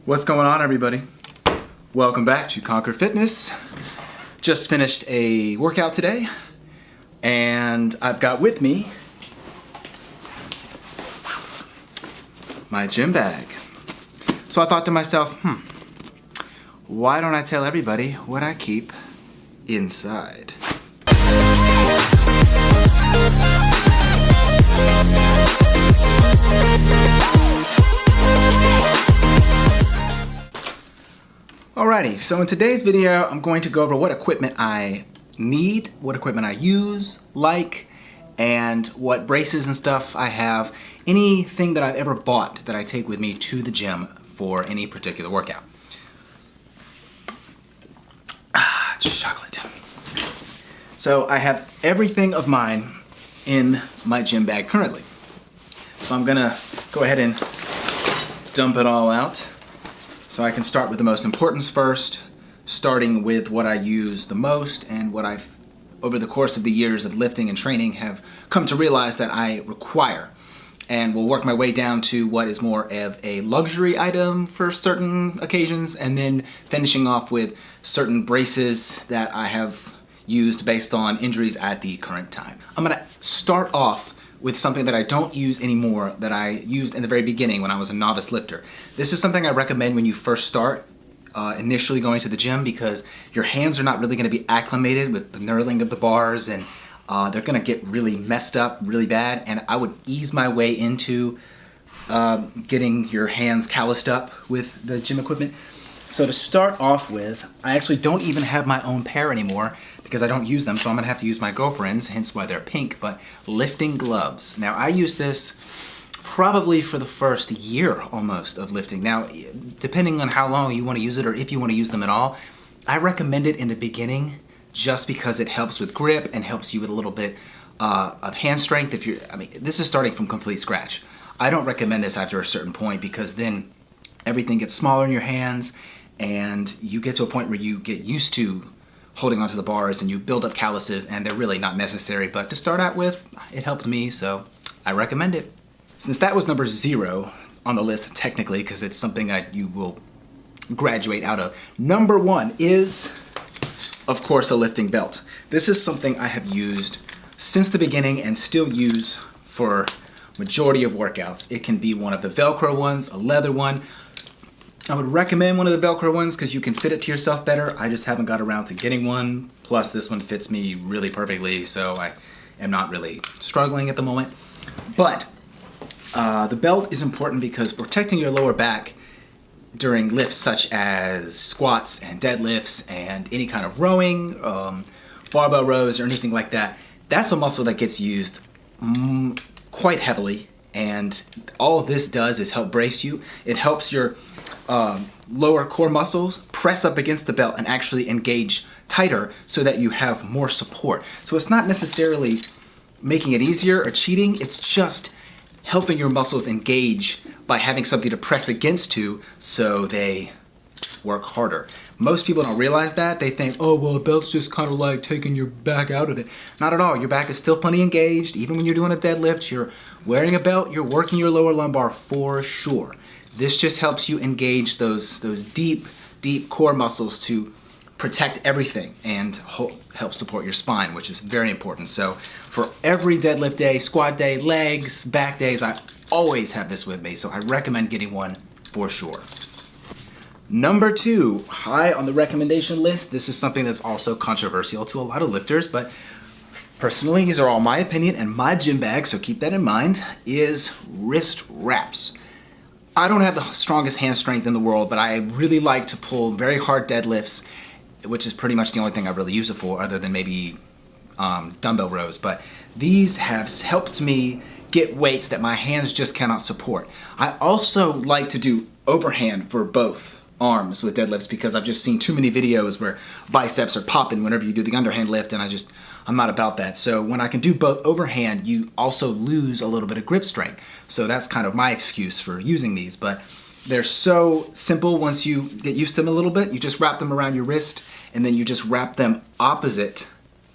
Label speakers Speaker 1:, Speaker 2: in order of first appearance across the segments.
Speaker 1: What's going on, everybody? Welcome back to Conquer Fitness. Just finished a workout today, and I've got with me my gym bag. So I thought to myself, why don't I tell everybody what I keep inside? Alrighty, so in today's video, I'm going to go over what equipment I need, what equipment I use, and what braces and stuff I have, anything that I've ever bought that I take with me to the gym for any particular workout. It's chocolate. So I have everything of mine in my gym bag currently. So I'm gonna go ahead and dump it all out. So I can start with the most importance first, starting with what I use the most and what I've, over the course of the years of lifting and training, have come to realize that I require. And we'll work my way down to what is more of a luxury item for certain occasions, and then finishing off with certain braces that I have used based on injuries at the current time. I'm gonna start off with something that I don't use anymore that I used in the very beginning when I was a novice lifter. This is something I recommend when you first start initially going to the gym, because your hands are not really gonna be acclimated with the knurling of the bars, and they're gonna get really messed up really bad, and I would ease my way into getting your hands calloused up with the gym equipment. So to start off with, I actually don't even have my own pair anymore because I don't use them, so I'm gonna have to use my girlfriend's, hence why they're pink, but lifting gloves. Now I use this probably for the first year almost of lifting. Now, depending on how long you wanna use it or if you wanna use them at all, I recommend it in the beginning just because it helps with grip and helps you with a little bit of hand strength. This is starting from complete scratch. I don't recommend this after a certain point because then everything gets smaller in your hands and you get to a point where you get used to holding onto the bars and you build up calluses, and they're really not necessary. But to start out with, it helped me, so I recommend it. Since that was number 0 on the list technically, because it's something you will graduate out of, number 1 is, of course, a lifting belt. This is something I have used since the beginning and still use for majority of workouts. It can be one of the Velcro ones, a leather one. I would recommend one of the Velcro ones because you can fit it to yourself better. I just haven't got around to getting one. Plus this one fits me really perfectly, so I am not really struggling at the moment. But the belt is important because protecting your lower back during lifts such as squats and deadlifts and any kind of rowing, barbell rows or anything like that, that's a muscle that gets used quite heavily. And all this does is help brace you. It helps your lower core muscles press up against the belt and actually engage tighter so that you have more support. So it's not necessarily making it easier or cheating, it's just helping your muscles engage by having something to press against to so they work harder. Most people don't realize that. They think, oh, well, a belt's just kind of like taking your back out of it. Not at all. Your back is still plenty engaged. Even when you're doing a deadlift, you're wearing a belt, you're working your lower lumbar for sure. This just helps you engage those deep core muscles to protect everything and help support your spine, which is very important. So for every deadlift day, squat day, legs, back days, I always have this with me. So I recommend getting one for sure. Number 2, high on the recommendation list. This is something that's also controversial to a lot of lifters, but personally, these are all my opinion and my gym bag, so keep that in mind, is wrist wraps. I don't have the strongest hand strength in the world, but I really like to pull very hard deadlifts, which is pretty much the only thing I really use it for, other than maybe dumbbell rows. But these have helped me get weights that my hands just cannot support. I also like to do overhand for both arms with deadlifts because I've just seen too many videos where biceps are popping whenever you do the underhand lift, and I'm not about that. So when I can do both overhand, you also lose a little bit of grip strength. So that's kind of my excuse for using these, but they're so simple once you get used to them a little bit. You just wrap them around your wrist, and then you just wrap them opposite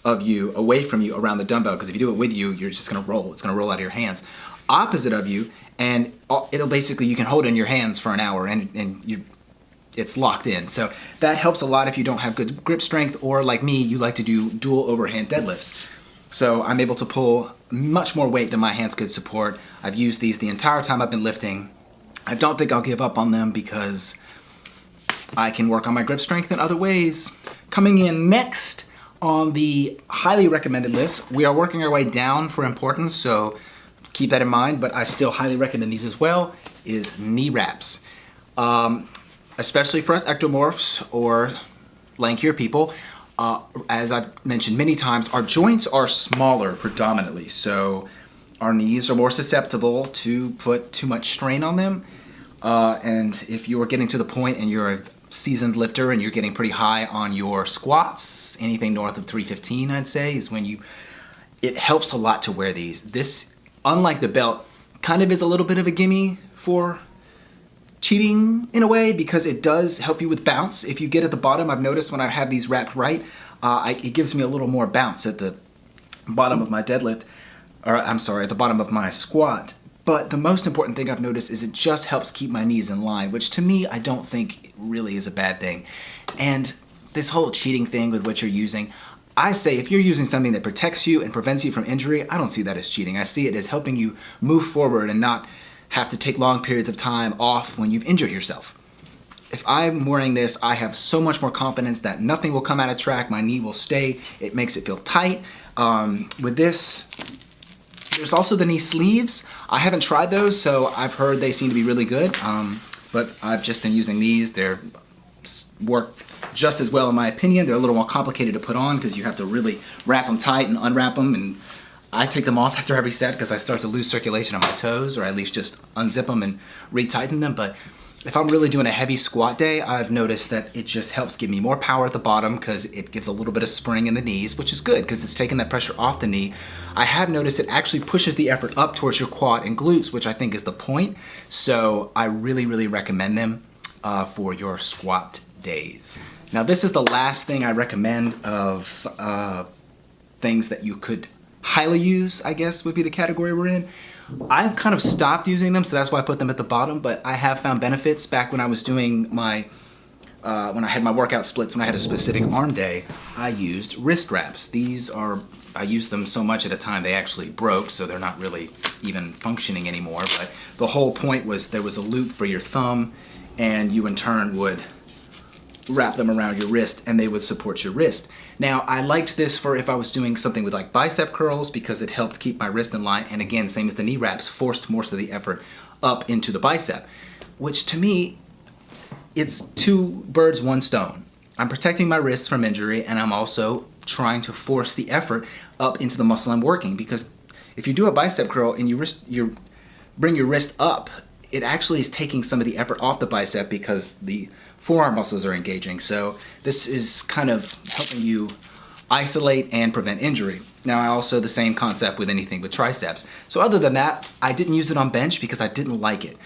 Speaker 1: of you, away from you, around the dumbbell, because if you do it with you, you're just gonna roll. It's gonna roll out of your hands. Opposite of you, and it'll basically, you can hold it in your hands for an hour, and it's locked in. So that helps a lot if you don't have good grip strength, or like me, you like to do dual overhand deadlifts. So I'm able to pull much more weight than my hands could support. I've used these the entire time I've been lifting. I don't think I'll give up on them because I can work on my grip strength in other ways. Coming in next on the highly recommended list, we are working our way down for importance, so keep that in mind, but I still highly recommend these as well, is knee wraps. Especially for us ectomorphs or lankier people, as I've mentioned many times, our joints are smaller predominantly, so our knees are more susceptible to put too much strain on them. And if you are getting to the point and you're a seasoned lifter and you're getting pretty high on your squats, anything north of 315, I'd say, is when it helps a lot to wear these. This, unlike the belt, kind of is a little bit of a gimme for cheating in a way, because it does help you with bounce. If you get at the bottom, I've noticed when I have these wrapped right, it gives me a little more bounce at the bottom of my deadlift, or I'm sorry, at the bottom of my squat. But the most important thing I've noticed is it just helps keep my knees in line, which to me, I don't think really is a bad thing. And this whole cheating thing with what you're using, I say if you're using something that protects you and prevents you from injury, I don't see that as cheating. I see it as helping you move forward and not have to take long periods of time off when you've injured yourself. If I'm wearing this, I have so much more confidence that nothing will come out of track, my knee will stay, it makes it feel tight. With this, there's also the knee sleeves. I haven't tried those, so I've heard they seem to be really good, but I've just been using these. They're work just as well in my opinion. They're a little more complicated to put on because you have to really wrap them tight and unwrap them, and I take them off after every set because I start to lose circulation on my toes, or at least just unzip them and retighten them. But if I'm really doing a heavy squat day, I've noticed that it just helps give me more power at the bottom because it gives a little bit of spring in the knees, which is good because it's taking that pressure off the knee. I have noticed it actually pushes the effort up towards your quad and glutes, which I think is the point. So I really, really recommend them for your squat days. Now this is the last thing I recommend of things that you could highly use, I guess would be the category we're in. I've kind of stopped using them, so that's why I put them at the bottom, but I have found benefits back when I was doing my, when I had my workout splits, when I had a specific arm day, I used wrist wraps. I used them so much at a time they actually broke, so they're not really even functioning anymore, but the whole point was there was a loop for your thumb, and you in turn would wrap them around your wrist and they would support your wrist. Now I liked this for if I was doing something with like bicep curls because it helped keep my wrist in line, and again, same as the knee wraps, forced most of the effort up into the bicep, which to me, it's two birds, one stone. I'm protecting my wrists from injury, and I'm also trying to force the effort up into the muscle I'm working, because if you do a bicep curl and you bring your wrist up, it actually is taking some of the effort off the bicep because the forearm muscles are engaging. So this is kind of helping you isolate and prevent injury. Now, I also the same concept with anything with triceps. So other than that, I didn't use it on bench because I didn't like it.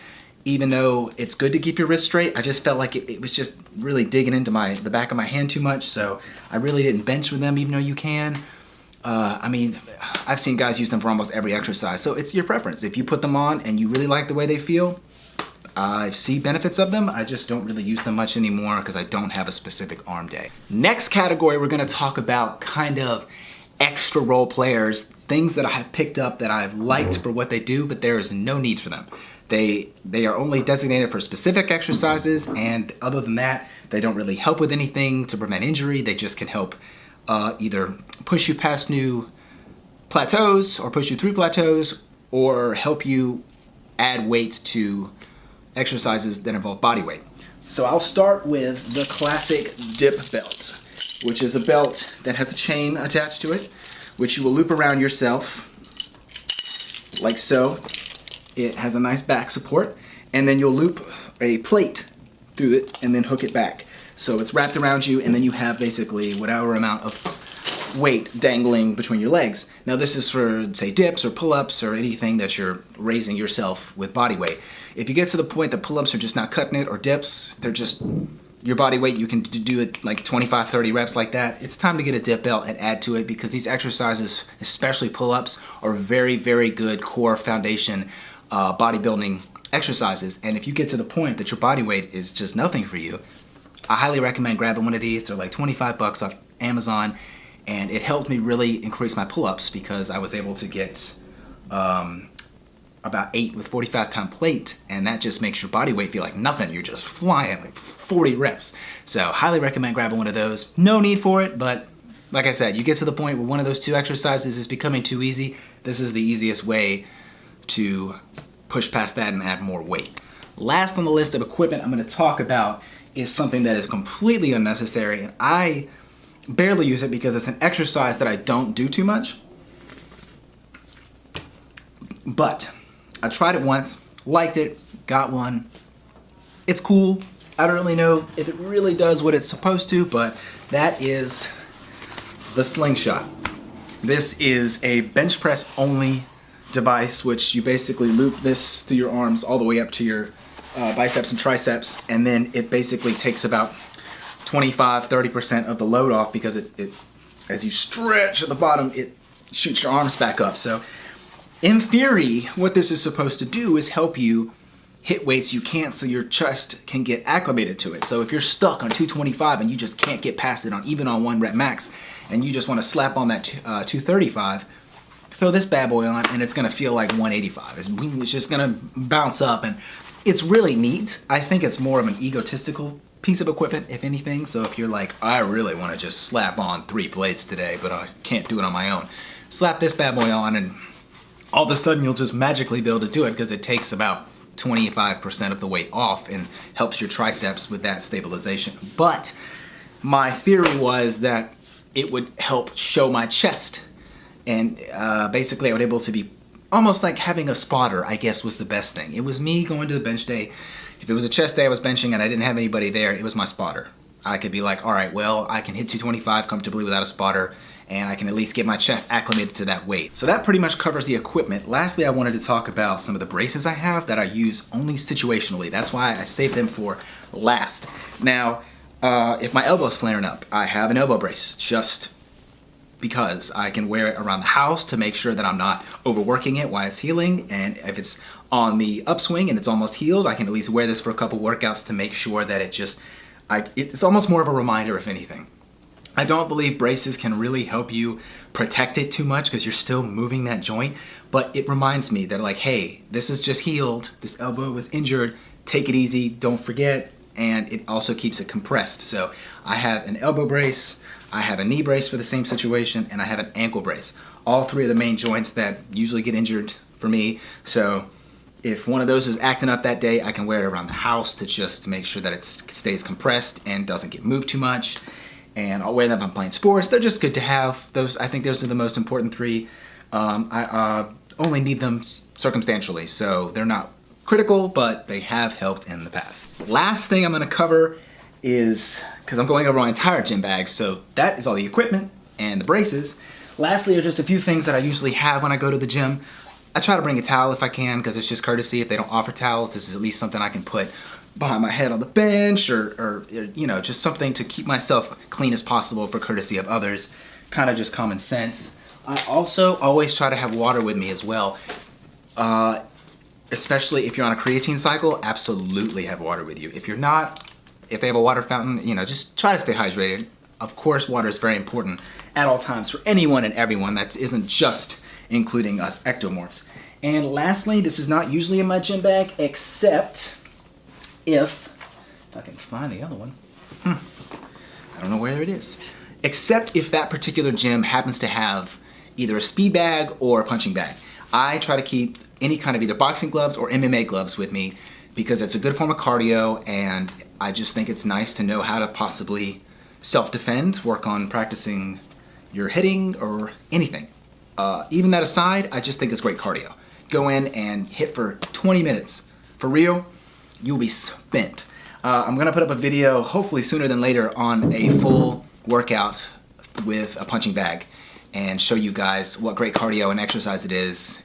Speaker 1: Even though it's good to keep your wrist straight, I just felt like it was just really digging into the back of my hand too much. So I really didn't bench with them, even though you can. I mean, I've seen guys use them for almost every exercise, so it's your preference. If you put them on and you really like the way they feel, I see benefits of them. I just don't really use them much anymore because I don't have a specific arm day. Next category, we're gonna talk about kind of extra role players, things that I have picked up that I've liked for what they do, but there is no need for them. They are only designated for specific exercises, and other than that, they don't really help with anything to prevent injury. They just can help either push you past new plateaus or push you through plateaus, or help you add weight to exercises that involve body weight. So I'll start with the classic dip belt, which is a belt that has a chain attached to it, which you will loop around yourself like so. It has a nice back support, and then you'll loop a plate through it and then hook it back. So it's wrapped around you, and then you have basically whatever amount of weight dangling between your legs. Now this is for, say, dips or pull-ups or anything that you're raising yourself with body weight. If you get to the point that pull-ups are just not cutting it, or dips, they're just your body weight, you can do it like 25, 30 reps like that, it's time to get a dip belt and add to it, because these exercises, especially pull-ups, are very, very good core foundation bodybuilding exercises. And if you get to the point that your body weight is just nothing for you, I highly recommend grabbing one of these. They're like 25 bucks off Amazon, and it helped me really increase my pull-ups because I was able to get about 8 with 45-pound plate, and that just makes your body weight feel like nothing. You're just flying like 40 reps. So highly recommend grabbing one of those. No need for it, but like I said, you get to the point where one of those 2 exercises is becoming too easy. This is the easiest way to push past that and add more weight. Last on the list of equipment I'm going to talk about is something that is completely unnecessary, and I barely use it because it's an exercise that I don't do too much. But I tried it once, liked it, got one. It's cool. I don't really know if it really does what it's supposed to, but that is the slingshot. This is a bench press only device, which you basically loop this through your arms all the way up to your biceps and triceps, and then it basically takes about 25-30% of the load off because it as you stretch at the bottom, it shoots your arms back up. So in theory, what this is supposed to do is help you hit weights you can't so your chest can get acclimated to it. So if you're stuck on 225 and you just can't get past it on even on 1 rep max, and you just want to slap on that 235, throw this bad boy on and it's going to feel like 185. It's just going to bounce up, and it's really neat. I think it's more of an egotistical piece of equipment, if anything. So if you're like, I really want to just slap on 3 plates today, but I can't do it on my own, slap this bad boy on and all of a sudden you'll just magically be able to do it because it takes about 25% of the weight off and helps your triceps with that stabilization. But my theory was that it would help show my chest, and basically I would be able to be almost like having a spotter, I guess, was the best thing. It was me going to the bench day. If it was a chest day I was benching and I didn't have anybody there, it was my spotter. I could be like, all right, well, I can hit 225 comfortably without a spotter, and I can at least get my chest acclimated to that weight. So that pretty much covers the equipment. Lastly, I wanted to talk about some of the braces I have that I use only situationally. That's why I saved them for last. Now, if my elbow's flaring up, I have an elbow brace just because I can wear it around the house to make sure that I'm not overworking it while it's healing. And if it's on the upswing and it's almost healed, I can at least wear this for a couple workouts to make sure that it's almost more of a reminder, if anything. I don't believe braces can really help you protect it too much because you're still moving that joint, but it reminds me that like, hey, this is just healed, this elbow was injured, take it easy, don't forget, and it also keeps it compressed. So I have an elbow brace, I have a knee brace for the same situation, and I have an ankle brace. All 3 of the main joints that usually get injured for me. So if one of those is acting up that day, I can wear it around the house to just make sure that it stays compressed and doesn't get moved too much. And I'll wear them if I'm playing sports. They're just good to have. Those, I think those are the most important 3. I only need them circumstantially, so they're not critical, but they have helped in the past. Last thing I'm gonna cover is, because I'm going over my entire gym bag, so that is all the equipment and the braces. Lastly are just a few things that I usually have when I go to the gym. I try to bring a towel if I can, because it's just courtesy. If they don't offer towels, this is at least something I can put behind my head on the bench, or you know, just something to keep myself clean as possible for courtesy of others. Kind of just common sense. I also always try to have water with me as well. Especially if you're on a creatine cycle, absolutely have water with you. If you're not, if they have a water fountain, you know, just try to stay hydrated. Of course, water is very important at all times for anyone and everyone. That isn't just including us ectomorphs. And lastly, this is not usually in my gym bag, except if I can find the other one. I don't know where it is. Except if that particular gym happens to have either a speed bag or a punching bag. I try to keep any kind of either boxing gloves or MMA gloves with me because it's a good form of cardio, and I just think it's nice to know how to possibly self-defend, work on practicing your hitting or anything. Even that aside, I just think it's great cardio. Go in and hit for 20 minutes. For real, you'll be spent. I'm gonna put up a video, hopefully sooner than later, on a full workout with a punching bag and show you guys what great cardio and exercise it is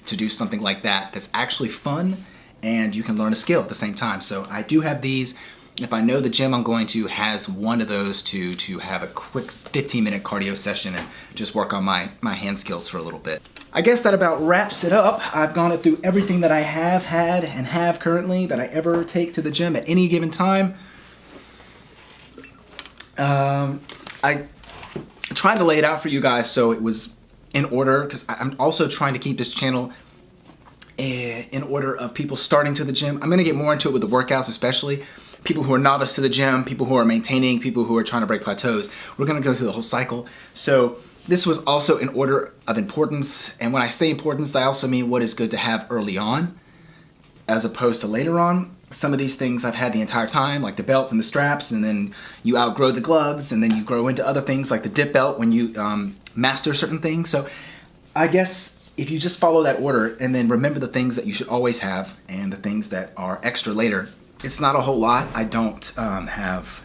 Speaker 1: to do something like that that's actually fun and you can learn a skill at the same time. So I do have these. If I know the gym I'm going to has one of those to have a quick 15-minute cardio session and just work on my hand skills for a little bit. I guess that about wraps it up. I've gone through everything that I have had and have currently that I ever take to the gym at any given time. I tried to lay it out for you guys so it was in order, because I'm also trying to keep this channel in order of people starting to the gym. I'm gonna get more into it with the workouts, especially people who are novice to the gym, people who are maintaining, people who are trying to break plateaus. We're gonna go through the whole cycle. So this was also in order of importance. And when I say importance, I also mean what is good to have early on as opposed to later on. Some of these things I've had the entire time, like the belts and the straps, and then you outgrow the gloves, and then you grow into other things like the dip belt when you master certain things. So I guess if you just follow that order and then remember the things that you should always have and the things that are extra later, it's not a whole lot. I don't have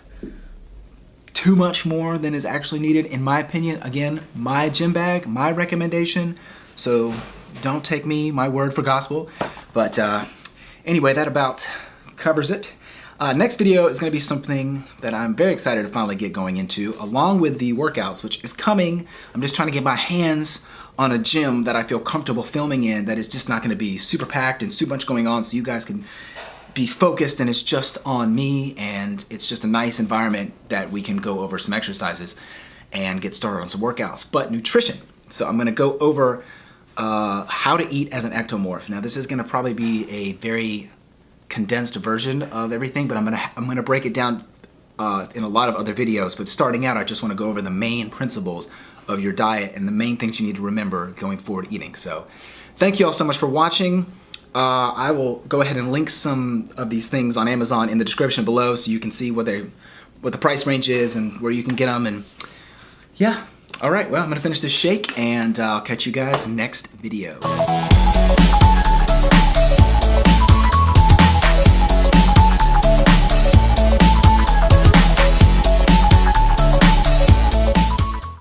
Speaker 1: too much more than is actually needed, in my opinion. Again, my gym bag, my recommendation, so don't take me, my word for gospel. But anyway, that about covers it. Next video is going to be something that I'm very excited to finally get going into, along with the workouts, which is coming. I'm just trying to get my hands on a gym that I feel comfortable filming in, that is just not going to be super packed and super much going on, so you guys can be focused and it's just on me, and it's just a nice environment that we can go over some exercises and get started on some workouts. But nutrition. So I'm going to go over how to eat as an ectomorph. Now this is going to probably be a very condensed version of everything, but I'm gonna break it down in a lot of other videos. But starting out, I just want to go over the main principles of your diet and the main things you need to remember going forward eating. So thank you all so much for watching. I will go ahead and link some of these things on Amazon in the description below, so you can see what the price range is and where you can get them. And yeah, all right, well, I'm gonna finish this shake and I'll catch you guys next video.